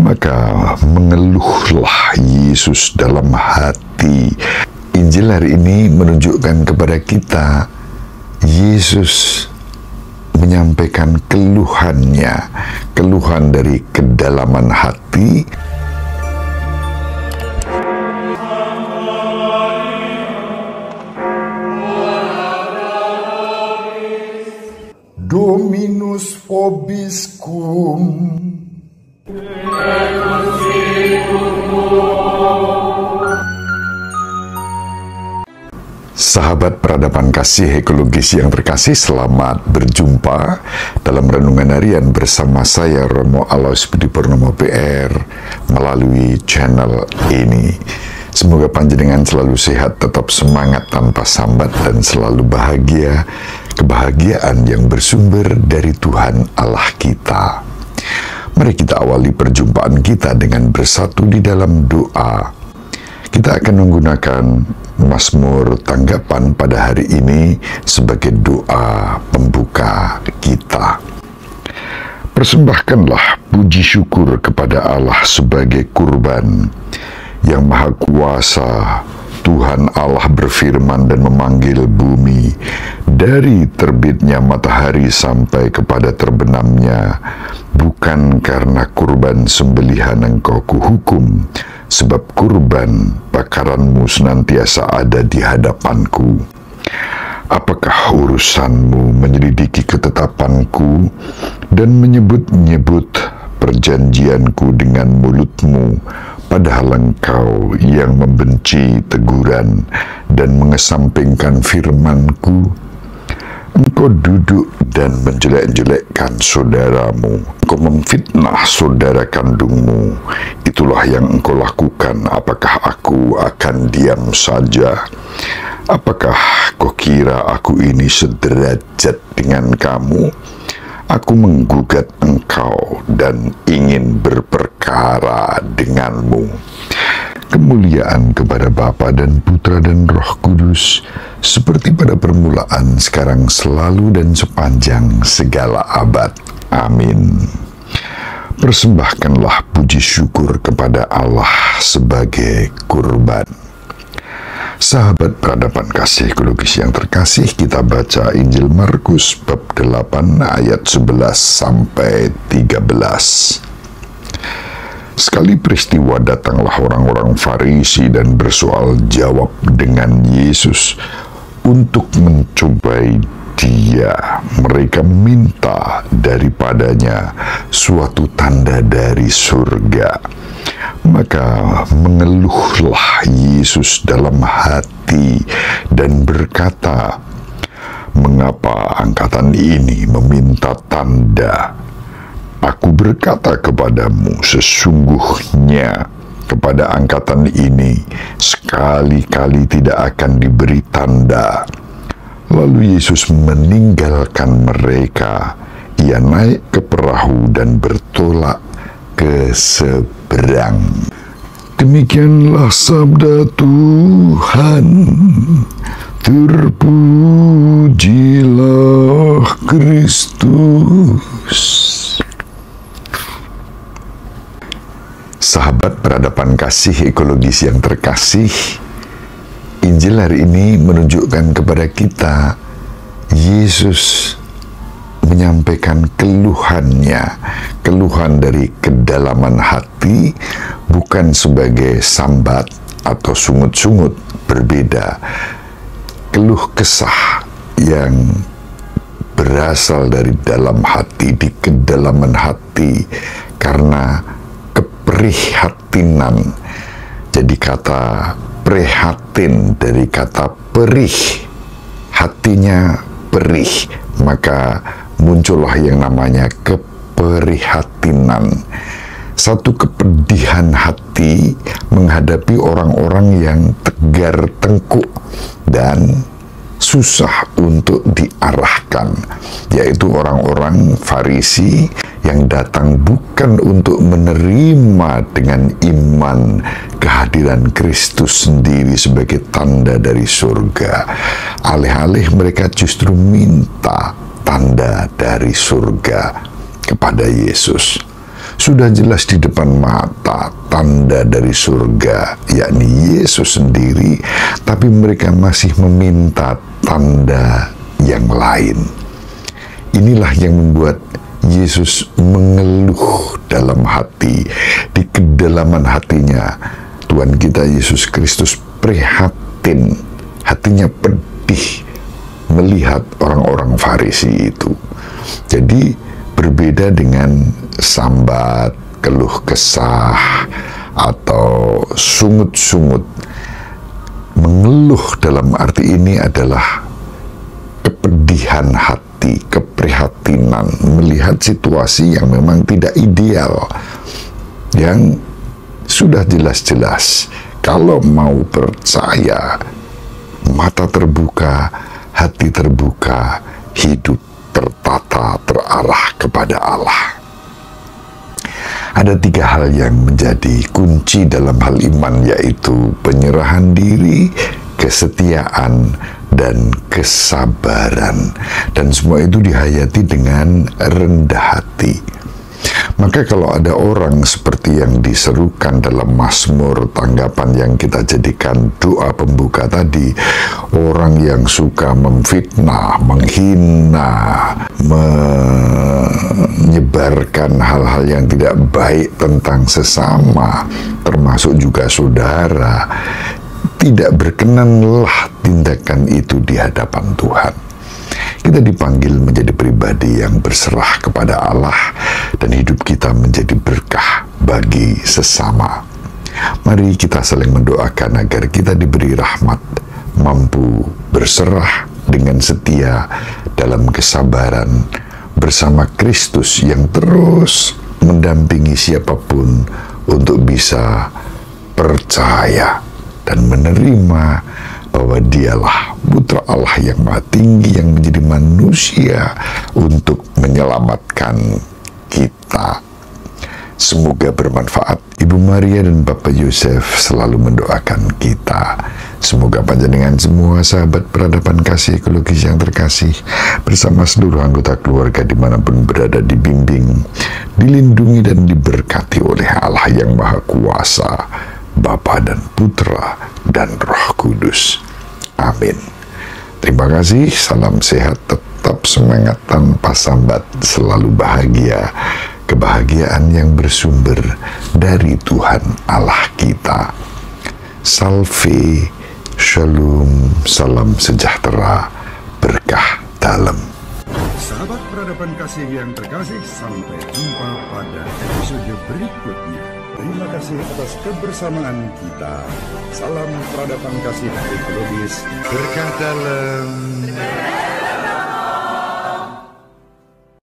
Maka mengeluhlah Yesus dalam hati. Injil hari ini menunjukkan kepada kita Yesus menyampaikan keluhannya, keluhan dari kedalaman hati. Dominus vobiscum. Sahabat peradaban kasih ekologis yang terkasih, selamat berjumpa dalam renungan harian bersama saya Romo Alois Budi Purnomo PR melalui channel ini. Semoga panjenengan selalu sehat, tetap semangat tanpa sambat, dan selalu bahagia, kebahagiaan yang bersumber dari Tuhan Allah kita. Mari kita awali perjumpaan kita dengan bersatu di dalam doa. Kita akan menggunakan Mazmur tanggapan pada hari ini sebagai doa pembuka kita. Persembahkanlah puji syukur kepada Allah sebagai kurban. Yang Maha Kuasa, Tuhan Allah berfirman dan memanggil bumi dari terbitnya matahari sampai kepada terbenamnya, bukan karena kurban sembelihan Engkau kuhukum, sebab kurban bakaranmu senantiasa ada di hadapanku. Apakah urusanmu menyelidiki ketetapanku dan menyebut-nyebut perjanjianku dengan mulutmu, padahal engkau yang membenci teguran dan mengesampingkan firmanku? Engkau duduk dan menjelek-jelekkan saudaramu, engkau memfitnah saudara kandungmu. Itulah yang engkau lakukan. Apakah aku akan diam saja? Apakah kau kira aku ini sederajat dengan kamu? Aku menggugat engkau dan ingin berperkara denganmu. Kemuliaan kepada Bapa dan Putra dan Roh Kudus, seperti pada permulaan, sekarang, selalu, dan sepanjang segala abad. Amin. Persembahkanlah puji syukur kepada Allah sebagai kurban. Sahabat peradaban kasih ekologis yang terkasih, kita baca Injil Markus bab 8 ayat 11 sampai 13. Sekali peristiwa datanglah orang-orang Farisi dan bersoal jawab dengan Yesus untuk mencobai Dia. Mereka minta daripadanya suatu tanda dari surga. Maka mengeluhlah Yesus dalam hati dan berkata, "Mengapa angkatan ini meminta tanda? Aku berkata kepadamu, sesungguhnya kepada angkatan ini sekali-kali tidak akan diberi tanda." Lalu Yesus meninggalkan mereka. Ia naik ke perahu dan bertolak ke seberang. Demikianlah sabda Tuhan. Terpujilah Kristus. Sahabat peradaban kasih ekologis yang terkasih, Injil hari ini menunjukkan kepada kita Yesus menyampaikan keluhannya, keluhan dari kedalaman hati, bukan sebagai sambat atau sungut-sungut, berbeda. Keluh kesah yang berasal dari dalam hati, di kedalaman hati, karena keprihatinan. Jadi kata prihatin dari kata perih, hatinya perih, maka muncullah yang namanya keprihatinan. Satu kepedihan hati menghadapi orang-orang yang tegar tengkuk dan susah untuk diarahkan, yaitu orang-orang Farisi yang datang bukan untuk menerima dengan iman kehadiran Kristus sendiri sebagai tanda dari surga. Alih-alih mereka justru minta tanda dari surga kepada Yesus. Sudah jelas di depan mata tanda dari surga, yakni Yesus sendiri, tapi mereka masih meminta tanda yang lain. Inilah yang membuat Yesus mengeluh dalam hati. Di kedalaman hatinya, Tuhan kita Yesus Kristus prihatin, hatinya pedih melihat orang-orang Farisi itu. Jadi berbeda dengan sambat, keluh kesah, atau sungut-sungut. Mengeluh dalam arti ini adalah kepedihan hati, keprihatinan, melihat situasi yang memang tidak ideal, yang sudah jelas-jelas kalau mau percaya, mata terbuka, hati terbuka, hidup tertata, terarah kepada Allah. Ada 3 hal yang menjadi kunci dalam hal iman, yaitu penyerahan diri, kesetiaan, dan kesabaran. Dan semua itu dihayati dengan rendah hati. Maka kalau ada orang seperti yang diserukan dalam Mazmur, tanggapan yang kita jadikan doa pembuka tadi, orang yang suka memfitnah, menghina, menyebarkan hal-hal yang tidak baik tentang sesama, termasuk juga saudara, tidak berkenanlah tindakan itu di hadapan Tuhan. Kita dipanggil menjadi pribadi yang berserah kepada Allah dan hidup kita menjadi berkah bagi sesama. Mari kita saling mendoakan agar kita diberi rahmat, mampu berserah dengan setia dalam kesabaran bersama Kristus yang terus mendampingi siapapun untuk bisa percaya dan menerima bahwa dialah Putra Allah yang Maha Tinggi yang menjadi manusia untuk menyelamatkan kita. Semoga bermanfaat. Ibu Maria dan Bapak Yosef selalu mendoakan kita. Semoga panjenengan semua sahabat peradaban kasih ekologis yang terkasih bersama seluruh anggota keluarga dimanapun berada dibimbing, dilindungi dan diberkati oleh Allah yang Maha Kuasa, Bapa dan Putra dan Roh Kudus. Amin. Terima kasih, salam sehat, tetap semangat tanpa sambat, selalu bahagia. Kebahagiaan yang bersumber dari Tuhan Allah kita. Salve, shalom, salam sejahtera, berkah dalam. Sahabat peradaban kasih yang terkasih, sampai jumpa pada episode berikutnya. Terima kasih atas kebersamaan kita. Salam peradaban kasih ekologis, berkah dalam.